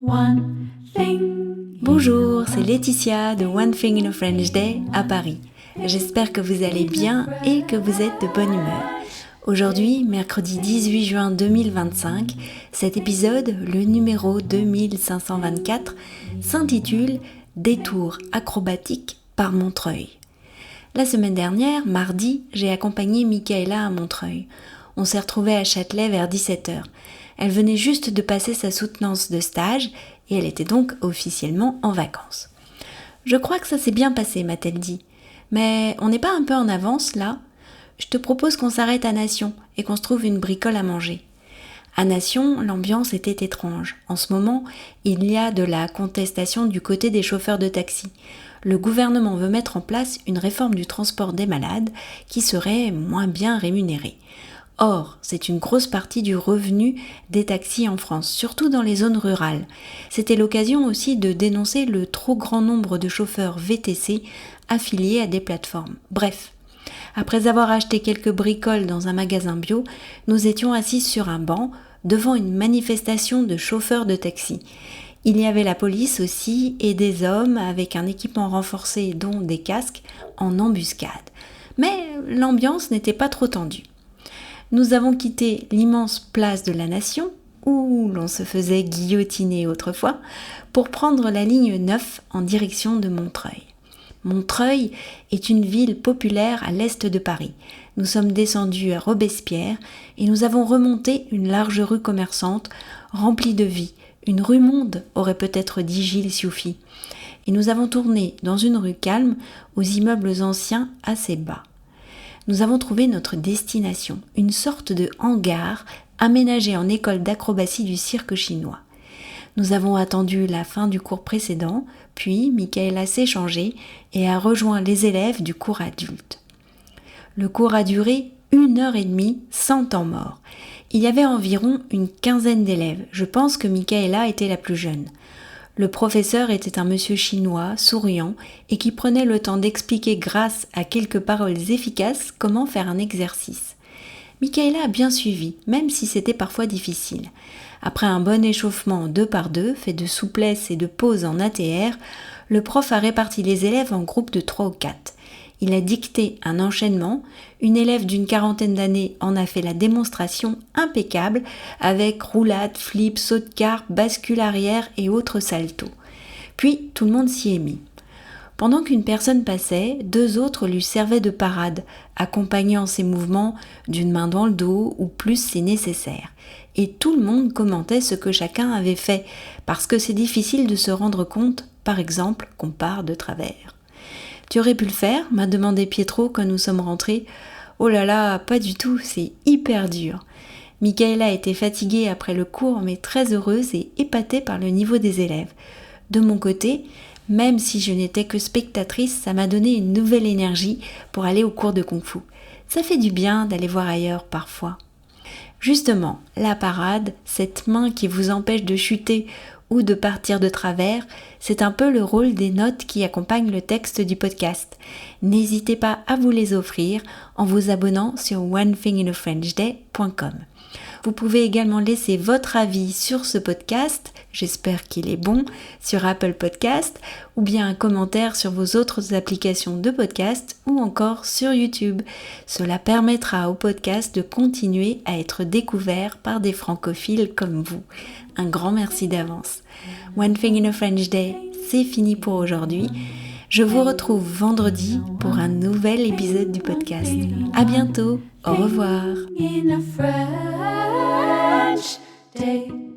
One thing. Bonjour, c'est Laetitia de One Thing in a French Day à Paris. J'espère que vous allez bien et que vous êtes de bonne humeur. Aujourd'hui, mercredi 18 juin 2025, cet épisode, le numéro 2524, s'intitule « Détour acrobatique par Montreuil ». La semaine dernière, mardi, j'ai accompagné Michaela à Montreuil. On s'est retrouvés à Châtelet vers 17h. Elle venait juste de passer sa soutenance de stage et elle était donc officiellement en vacances. « Je crois que ça s'est bien passé », m'a-t-elle dit. « Mais on n'est pas un peu en avance là ? Je te propose qu'on s'arrête à Nation et qu'on se trouve une bricole à manger. » À Nation, l'ambiance était étrange. En ce moment, il y a de la contestation du côté des chauffeurs de taxi. Le gouvernement veut mettre en place une réforme du transport des malades qui serait moins bien rémunérée. Or, c'est une grosse partie du revenu des taxis en France, surtout dans les zones rurales. C'était l'occasion aussi de dénoncer le trop grand nombre de chauffeurs VTC affiliés à des plateformes. Bref, après avoir acheté quelques bricoles dans un magasin bio, nous étions assis sur un banc devant une manifestation de chauffeurs de taxi. Il y avait la police aussi et des hommes avec un équipement renforcé dont des casques en embuscade. Mais l'ambiance n'était pas trop tendue. Nous avons quitté l'immense place de la Nation, où l'on se faisait guillotiner autrefois, pour prendre la ligne 9 en direction de Montreuil. Montreuil est une ville populaire à l'est de Paris. Nous sommes descendus à Robespierre et nous avons remonté une large rue commerçante remplie de vie. Une rue monde, aurait peut-être dit Gilles Sioufi. Et nous avons tourné dans une rue calme aux immeubles anciens assez bas. Nous avons trouvé notre destination, une sorte de hangar aménagé en école d'acrobatie du cirque chinois. Nous avons attendu la fin du cours précédent, puis Michaela s'est changée et a rejoint les élèves du cours adulte. Le cours a duré 1h30 sans temps mort. Il y avait environ une quinzaine d'élèves. Je pense que Michaela était la plus jeune. Le professeur était un monsieur chinois, souriant, et qui prenait le temps d'expliquer grâce à quelques paroles efficaces comment faire un exercice. Michaela a bien suivi, même si c'était parfois difficile. Après un bon échauffement 2 par 2, fait de souplesse et de pause en ATR, le prof a réparti les élèves en groupes de 3 ou 4. Il a dicté un enchaînement, une élève d'une quarantaine d'années en a fait la démonstration impeccable avec roulade, flip, saut de carpe, bascule arrière et autres saltos. Puis tout le monde s'y est mis. Pendant qu'une personne passait, 2 autres lui servaient de parade, accompagnant ses mouvements d'une main dans le dos ou plus si nécessaire. Et tout le monde commentait ce que chacun avait fait, parce que c'est difficile de se rendre compte, par exemple, qu'on part de travers. « Tu aurais pu le faire ?» m'a demandé Pietro quand nous sommes rentrés. « Oh là là, pas du tout, c'est hyper dur. » Michaela était fatiguée après le cours, mais très heureuse et épatée par le niveau des élèves. De mon côté, même si je n'étais que spectatrice, ça m'a donné une nouvelle énergie pour aller au cours de Kung-Fu. Ça fait du bien d'aller voir ailleurs parfois. Justement, la parade, cette main qui vous empêche de chuter ou de partir de travers, c'est un peu le rôle des notes qui accompagnent le texte du podcast. N'hésitez pas à vous les offrir en vous abonnant sur onethinginafrenchday.com. Vous pouvez également laisser votre avis sur ce podcast, j'espère qu'il est bon, sur Apple Podcast, ou bien un commentaire sur vos autres applications de podcast ou encore sur YouTube. Cela permettra au podcast de continuer à être découvert par des francophiles comme vous. Un grand merci d'avance. One Thing in a French Day, c'est fini pour aujourd'hui. Je vous retrouve vendredi pour un nouvel épisode du podcast. À bientôt, au revoir. In a French day.